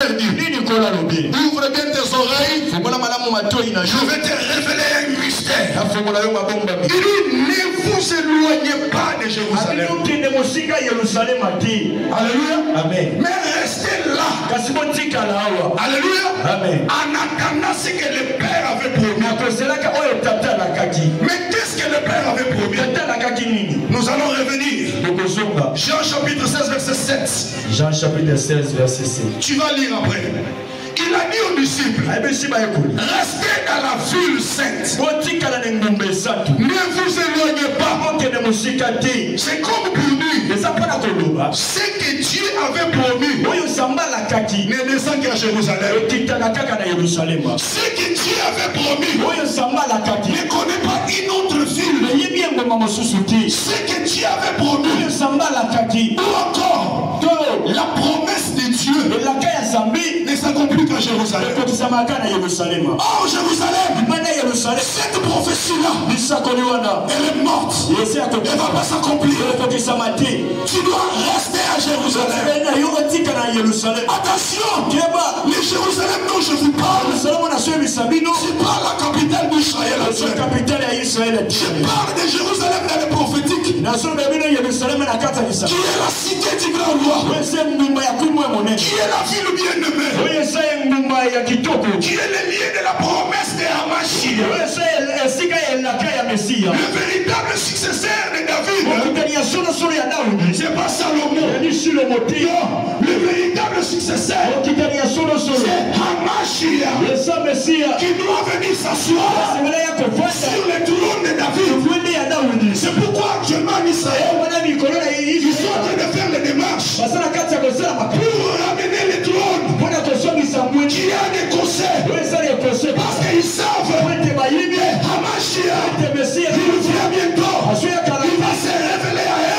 Ouvre bien tes oreilles. Je vais te révéler un mystère. Il dit, ne vous éloignez pas de Jérusalem. Alléluia. Amen. Mais restez là. Alléluia. Amen. En attendant ce que le Père avait promis. Mais qu'est-ce que le Père avait promis? Nous allons revenir. Jean chapitre 16 verset 7. Jean chapitre 16 verset 7. Tu vas lire après. Il a dit aux disciples, restez dans la ville sainte. Ne vous éloignez pas. C'est comme pour dire, ce que Dieu avait promis ne descend qu'à Jérusalem. Ce que Dieu avait promis ne connaît pas une autre ville. Ce que Dieu avait promis, ou encore la promesse de Dieu ne s'accomplit qu'à Jérusalem. Oh Jérusalem, cette prophétie-là, elle est morte. Elle ne va pas s'accomplir. Tu dois rester à Jérusalem. Attention, le Jérusalem dont je vous parle, c'est pas la capitale d'Israël. Je parle de Jérusalem dans le prophétique, qui est la cité du grand roi, qui est la ville bien-aimée, qui est le lieu de la promesse de Hamashia, le véritable successeur de David. C'est pas Salomon. Le véritable successeur, c'est Hamashia, qui doit venir s'asseoir sur le trône de David. C'est pourquoi actuellement en Israël, ils sont en train de faire les démarches pour ramener le trône qui a des conseils, parce qu'ils savent que Hamashia, il vient bientôt, il va se révéler à elle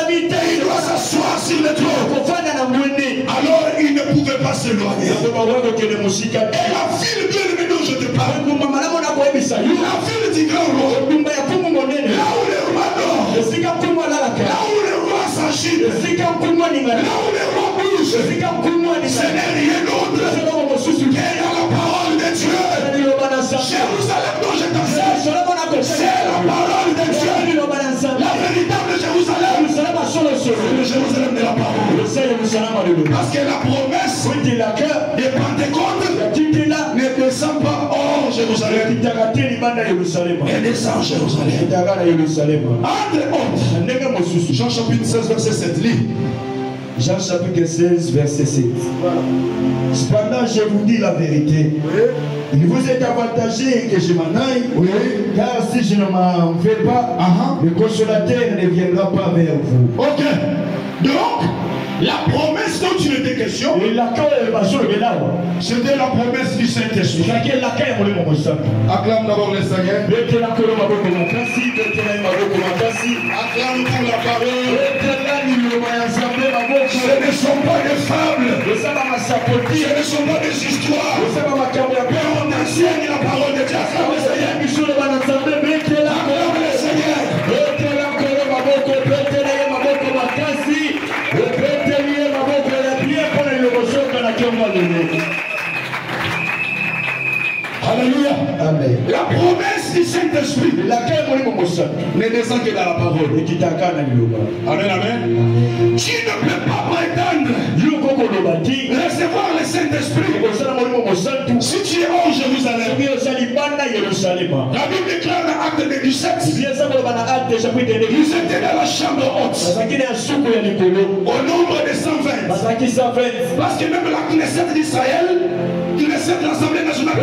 et il doit s'asseoir sur le trône. Alors il ne pouvait pas s'éloigner. Et la ville bien-aimée dont je te parle, la ville du grand roi, là où le roi dort, là où le roi s'agite, là où le roi bouge, ce n'est rien d'autre que la parole de Dieu. Jérusalem dont je t'enseigne, c'est la parole de Dieu. La véritable Jérusalem, c'est le Jérusalem de la parole. Parce que la promesse de Pentecôte ne descend pas hors Jérusalem. Elle descend Jérusalem. Entre autres, Jean chapitre 16 verset 7. Lis. Jean chapitre 16 verset 7. Cependant je vous dis la vérité. Il vous est avantagé que je m'en aille, car si je ne m'en vais pas, le consolateur ne viendra pas vers vous. Ok. Donc, la promesse dont il était question, c'était la promesse du Saint-Esprit. Acclame d'abord le Seigneur. Acclame pour la parole. Ce ne sont pas des fables. Ce ne sont pas des histoires. Mais on enseigne la parole de Dieu. Acclame le Seigneur. Acclame le Seigneur. Alléluia. Amen. La promesse du Saint-Esprit ne descend que dans la parole. Amen, amen. Tu ne peux pas prétendre recevoir le Saint-Esprit si tu es hors Jérusalem. La Bible déclare dans Acte 17, ils étaient dans la chambre haute au nombre de 120. Parce que même la Knesset d'Israël, l'Assemblée nationale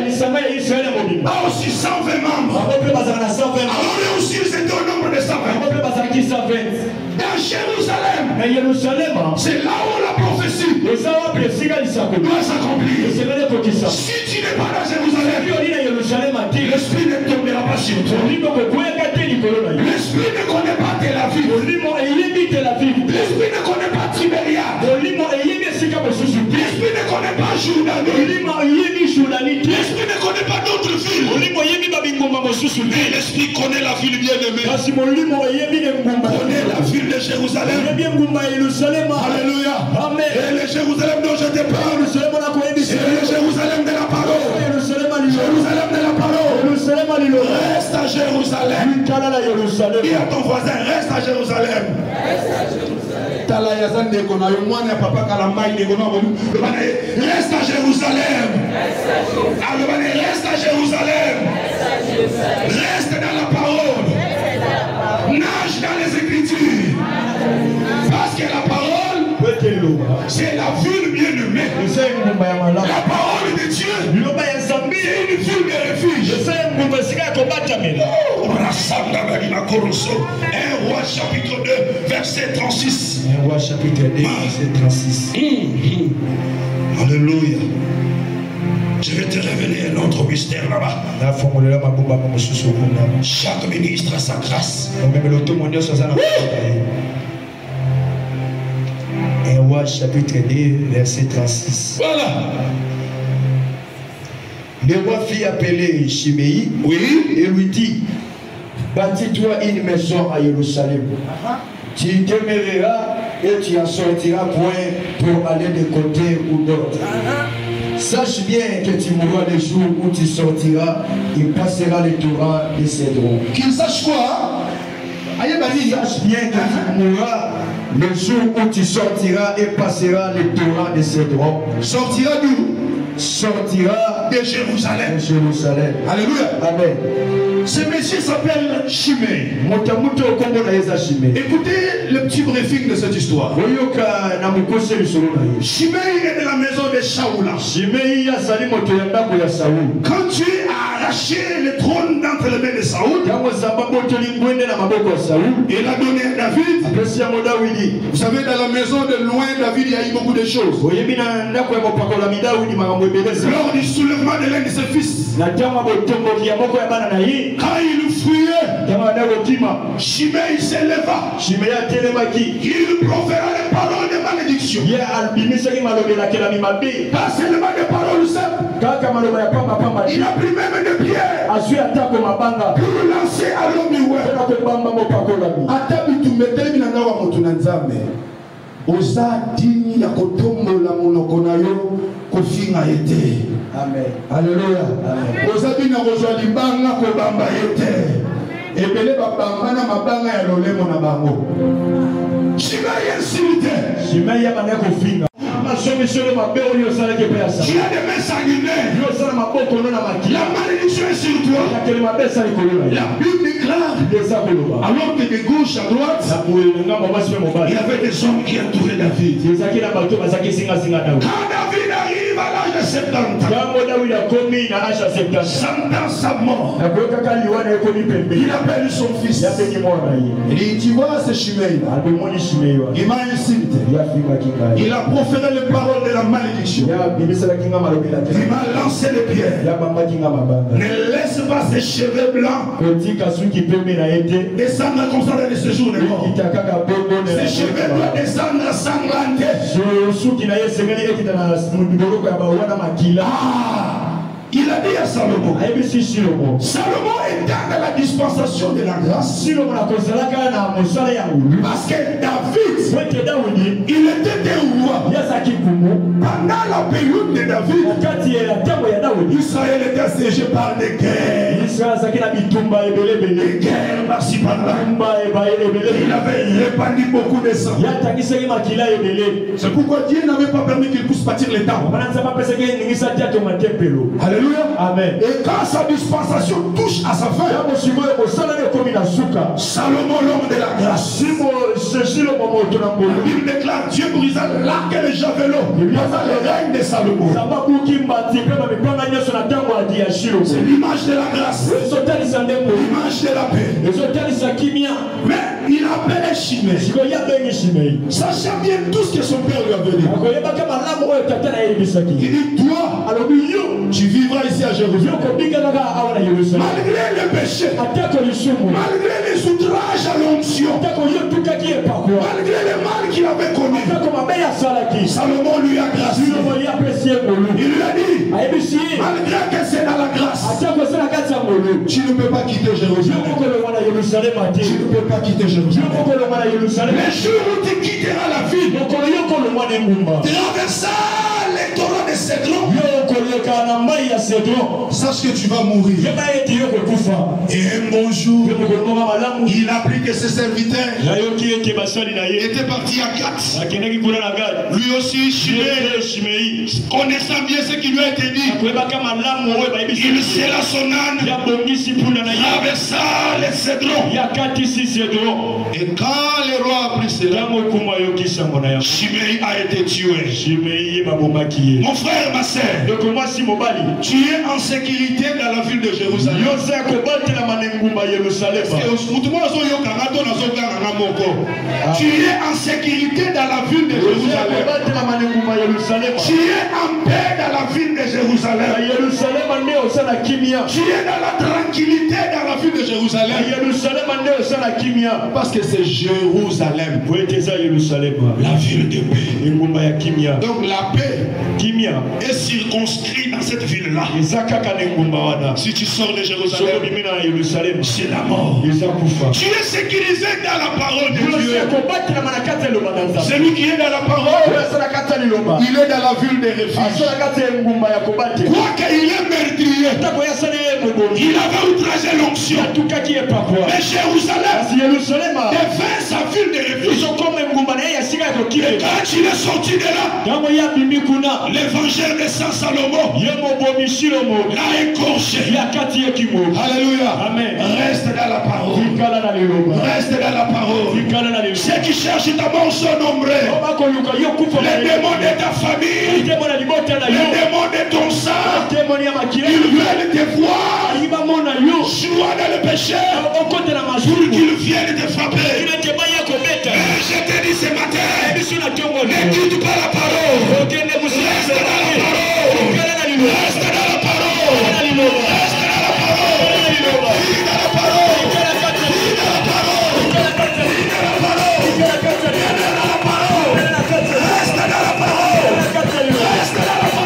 d'Israël, a aussi 120 membres. Alors eux aussi ils étaient au nombre de 120. Dans Jérusalem, c'est là où la prophétie doit s'accomplir. Si tu n'es pas dans Jérusalem, l'Esprit ne tombera pas sur toi. L'Esprit ne connaît pas Tel Aviv. L'Esprit ne connaît pas Tibériade. L'Esprit ne connaît pas Jourdain. L'Esprit ne connaît pas d'autres villes. Mais l'esprit connaît la ville bien-aimée. Connaît la ville de Jérusalem. Alléluia. Amen. Et le Jérusalem dont je te parle, c'est le Jérusalem de la parole. Jérusalem de la parole. Reste à Jérusalem. Dis à ton voisin, reste à Jérusalem. Reste à Jérusalem. Reste à Jérusalem. Reste dans la parole. Nage dans les Écritures. Parce que la parole, c'est la ville bien-aimée. La parole de Dieu, c'est une ville de refuge. 1 Roi chapitre 2, verset 36. 1 Roi chapitre 2, verset 36. Alléluia. Je vais te révéler un autre mystère là-bas. Chaque ministre a sa grâce. 1 Roi chapitre 2, verset 36. Voilà. Le roi fit appeler Chiméi, et lui dit: bâtis-toi une maison à Jérusalem. Tu y demeureras et tu en sortiras point pour aller de côté ou d'autre. Sache bien que tu mourras le jour où tu sortiras, il passera le torrent de Cédron. Qu'il sache quoi? Sache bien que tu mourras le jour où tu sortiras et passera le torrent de Cédron. Sortira d'où? Sortira de Jérusalem. De Jérusalem. Alléluia. Amen. Ce monsieur s'appelle Chiméi. Écoutez le petit briefing de cette histoire. Chiméi est de la maison de Shaoula. Quand Dieu a arraché le trône d'entre les mains de Saoul, il a donné à David. Vous savez, dans la maison de loin, David, il y a eu beaucoup de choses. Lors du soulèvement de l'un de ses fils, quand il fuyait, Chiméi s'éleva. Il proféra les paroles de malédiction. Pas seulement des paroles simples. Il a pris même des pierres pour lancer à l'homme. Amen. Alléluia. Ozabina kozwa libanga kobamba yete. Ebele babamba na mabanga ya lolemo na bango. Chiméi insulté. Chiméi ya bana kofinga. Tu as des mains sanguinaires. La malédiction est sur toi. La Bible déclare, alors que de gauche à droite, il y avait des hommes qui entouraient David. Quand David arrive à l'âge de 70 ans, sentant sa mort, il appelle son fils. Il dit: tu vois ce Chiméi, il m'a insulté. Il a proféré les paroles de la malédiction. Il m'a lancé les pierres. Ne laisse pas ses cheveux blancs descendre comme ça dans les séjours de mort. Ses cheveux doivent descendre sanglantés. Il a dit à Salomon, Salomon est dans la dispensation de la grâce. Parce que David, il était un roi. Pendant la période de David, Israël était assiégé par des guerres. Des guerres par-ci par-là. Il avait répandu beaucoup de sang. C'est pourquoi Dieu n'avait pas permis qu'il puisse bâtir les temples. Alléluia. Amen. Et quand sa dispensation touche à sa fin, Salomon, l'homme de la grâce, la Bible déclare: Dieu brisa l'arc et le javelot pendant le règne de Salomon. C'est l'image de la grâce, l'image de la paix. Mais il appelait Chiméi, sachant bien tout ce que son père lui avait dit. Il dit: toi, tu vivras ici à Jérusalem. Malgré le péché, malgré les outrages à l'onction, malgré le mal qu'il avait commis, Salomon lui a gracié. Il lui a dit: malgré que c'est dans la grâce, tu Tu ne peux pas quitter Jérusalem. Tu ne peux pas quitter Jérusalem. Le jour où tu quitteras la ville, traversant les torrents de Cédron, sache que tu vas mourir. Et un bon jour, il a appris que ses serviteurs étaient partis à Gath. Lui aussi, Shimei, connaissant bien ce qui lui a été dit, il serra son âne, traversa les Cédrons. Et quand le roi a appris cela, Shimei a été tué. Mon frère, ma soeur, tu es en sécurité dans la ville de Jérusalem. Tu es en sécurité dans la ville de Jérusalem. Tu es en paix dans la ville de Jérusalem. Tu es dans la tranquillité dans la ville de Jérusalem. Parce que c'est Jérusalem, la ville de paix. Donc la paix est circonscrite dans cette ville-là. Si tu sors de Jérusalem, c'est la mort. Tu es sécurisé dans la parole de Dieu. Celui qui est dans la parole, il est dans la ville des refuges. Quoi qu'il est meurtrier, il avait outragé l'onction. Mais Jérusalem devint sa ville de refuge. Et quand il est sorti de là, l'évangile de Saint Salomon l'a écorché. Alléluia. Amen. Reste dans la parole. Reste dans la parole. Ceux qui cherchent ta mort sont nombreux. Les démons de ta famille, les démons de ton sang, ils veulent te voir joie dans le péché pour qu'ils viennent te frapper. Je te dis ce matin, ne quitte pas la parole. Reste dans la parole. Reste dans la parole. Reste dans la parole. Vive dans la parole. Vive dans la parole. Vive dans la parole. Vive dans la parole. Reste dans la parole. Reste dans la parole.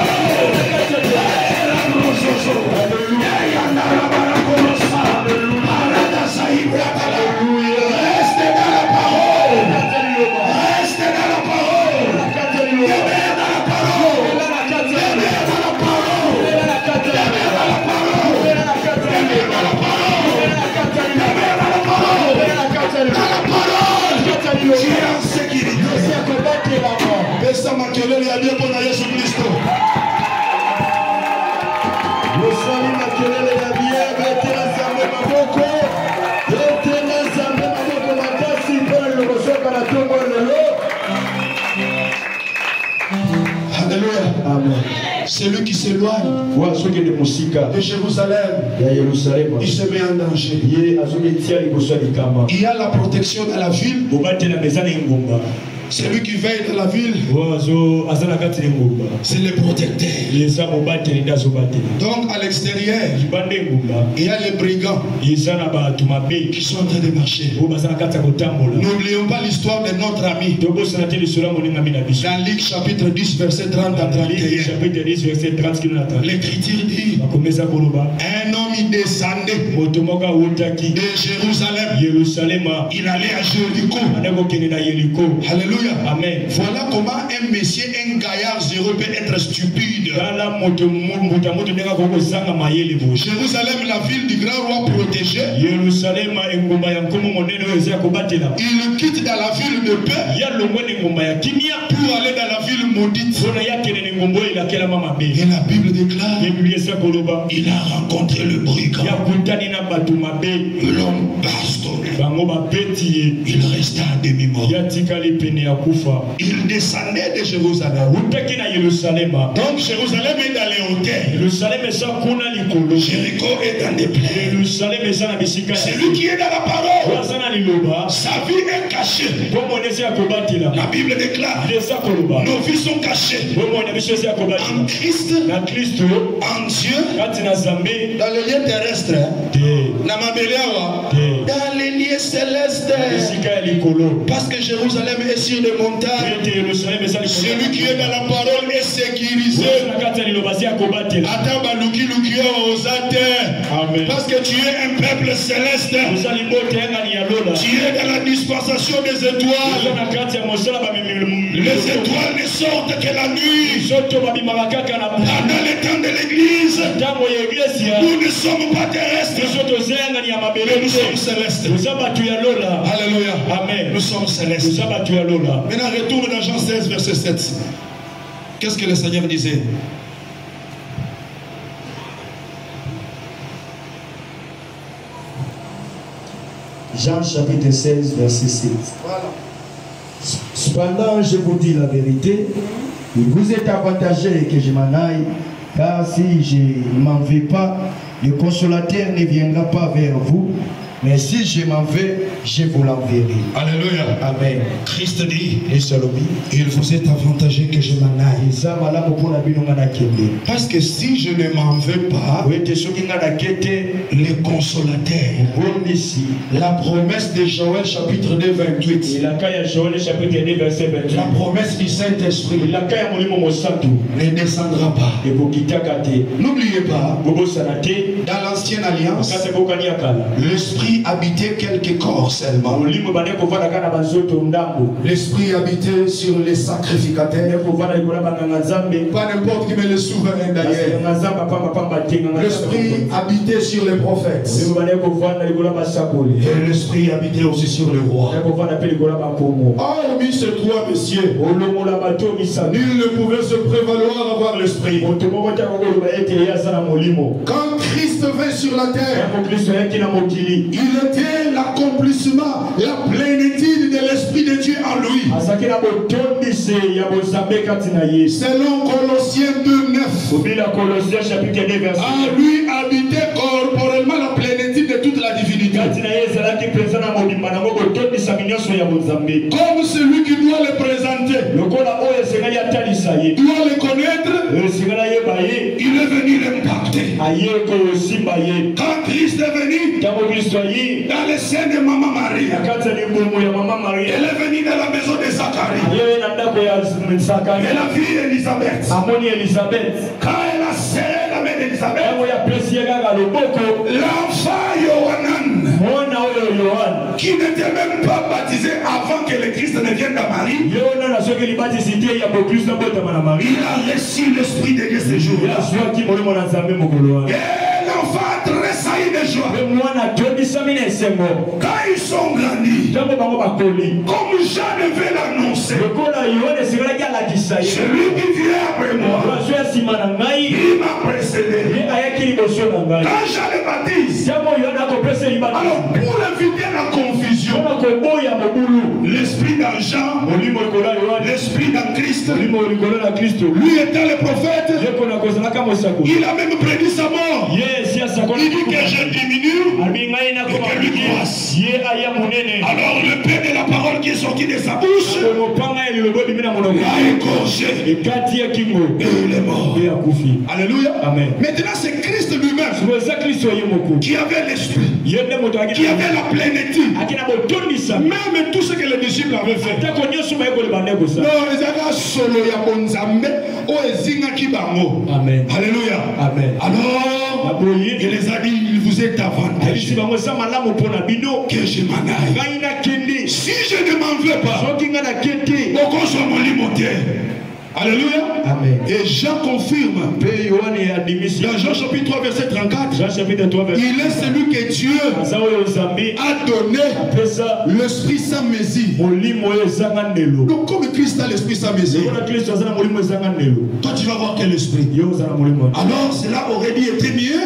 Celui qui s'éloigne de Jérusalem, il se met en danger. Il y a la protection dans la ville. Celui qui veille dans la ville, c'est le protecteur. Donc à l'extérieur, il y a les brigands qui sont en train de marcher. N'oublions pas l'histoire de notre ami. Dans Luc chapitre 10 verset 30 à 31. L'écriture dit, un homme il descendait de Jérusalem. Il allait à Jéricho. Alléluia. Amen. Voilà comment un monsieur, un gaillard zéro peut être stupide. Jérusalem, la ville du grand roi protégé. Il quitte dans la ville de paix pour aller dans la ville maudite. Et la Bible déclare, il a rencontré le brigand. L'homme bastonné. Il resta à demi-mort. Il descendait de Jérusalem. Donc Jérusalem est dans les hauteurs. Jéricho est dans des plaines. Celui qui est dans la parole, sa vie est cachée. La Bible déclare, nos vies sont cachées en Christ, en Dieu, dans les lieux terrestres, dans les lieux célestes. Parce que Jérusalem est sur les montagnes. Celui qui est dans la parole est sécurisé. Amen. Parce que tu es un peuple céleste. Tu es dans la dispensation des étoiles. Les étoiles ne sortent que la nuit. Pendant les temps de l'église, nous ne sommes pas terrestres. Mais nous sommes célestes. Alléluia. Amen. Nous sommes célestes. Maintenant, retourne dans Jean 16, verset 7. Qu'est-ce que le Seigneur disait? Jean chapitre 16, verset 7. Voilà. Cependant, je vous dis la vérité, il vous est avantagé que je m'en aille, car si je ne m'en vais pas, le consolateur ne viendra pas vers vous. Mais si je m'en vais, je vous l'enverrai. Alléluia. Amen. Christ dit, il vous est avantagé que je m'en aille. Parce que si je ne m'en vais pas, le consolateur, la promesse de Joël chapitre 2 28, la promesse du Saint-Esprit ne descendra pas. N'oubliez pas, dans l'ancienne alliance, l'Esprit habitait quelques corps seulement. L'Esprit habitait sur les sacrificateurs. Pas n'importe qui, mais le souverain d'ailleurs. L'Esprit habitait sur les prophètes. Et l'Esprit habitait aussi sur le roi. Hormis ces trois messieurs, nul ne pouvait se prévaloir avoir l'Esprit. Quand Christ vint sur la terre, il était l'accomplissement, la plénitude de l'Esprit de Dieu en lui. Selon Colossiens 2:9, en lui habitait corporellement la plénitude de toute la divinité. Comme celui qui doit le présenter, doit le connaître, il est venu l'impacter. Quand Christ est venu dans le sein de Maman Marie, elle est venue dans la maison de Zacharie. Elle a vu Elisabeth. Quand elle a serré la main d'Elisabeth, l'enfant Yohanan, qui n'était même pas baptisé avant que le Christ ne vienne à Marie, il a reçu l'Esprit de Dieu ce jour-là. Et l'enfant a tressailli de joie. Quand ils sont grandis, comme Jean devait l'annoncer, celui qui vient après moi, il m'a précédé. Quand Jean le baptise, alors pour éviter la confusion, l'esprit dans Jean, l'esprit dans Christ, lui étant le prophète, il a même prédit sa mort. Il dit que je diminue et que lui croisse. Alors le pain de la parole qui est sorti de sa bouche a égorgé et il est mort. Alléluia. Amen. Maintenant c'est Christ lui-même qui avait l'esprit, qui avait la plénitude. Même tout ce que les disciples avaient fait. Non, amen. Alléluia. Amen. Alors il les a dit, il vous est avantagé que je m'en aille. Si je ne m'en vais pas, pourquoi je m'en limité? Alléluia. Amen. Et Jean confirme dans Jean chapitre 3 verset 34, il est celui que Dieu a donné l'Esprit sans mesure. Donc comme Christ a l'Esprit sans mesure, toi tu vas voir quel esprit. Alors cela aurait dû être mieux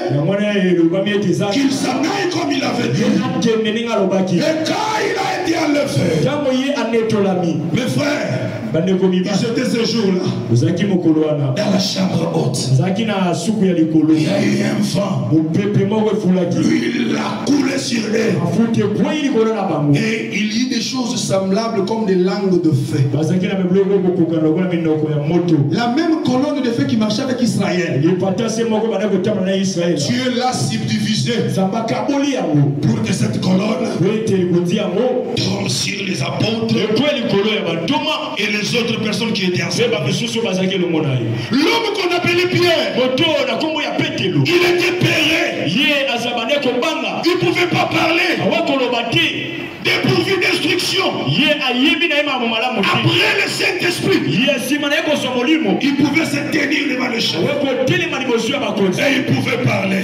qu'il s'en aille comme il avait dit. Et quand il a été enlevé, mes frères, ils étaient ce jour-là dans la chambre haute. Il y a eu un vent. L'huile a coulé sur eux. Et il y a des choses semblables comme des langues de feu. La même colonne de feu qui marchait avec Israël, Dieu l'a subdivisé pour que cette colonne tombe sur les apôtres et les autres personnes qui étaient ensemble. L'homme qu'on appelait Pierre, il était péré. Après le Saint-Esprit, il pouvait se tenir devant le chef. Et il pouvait parler.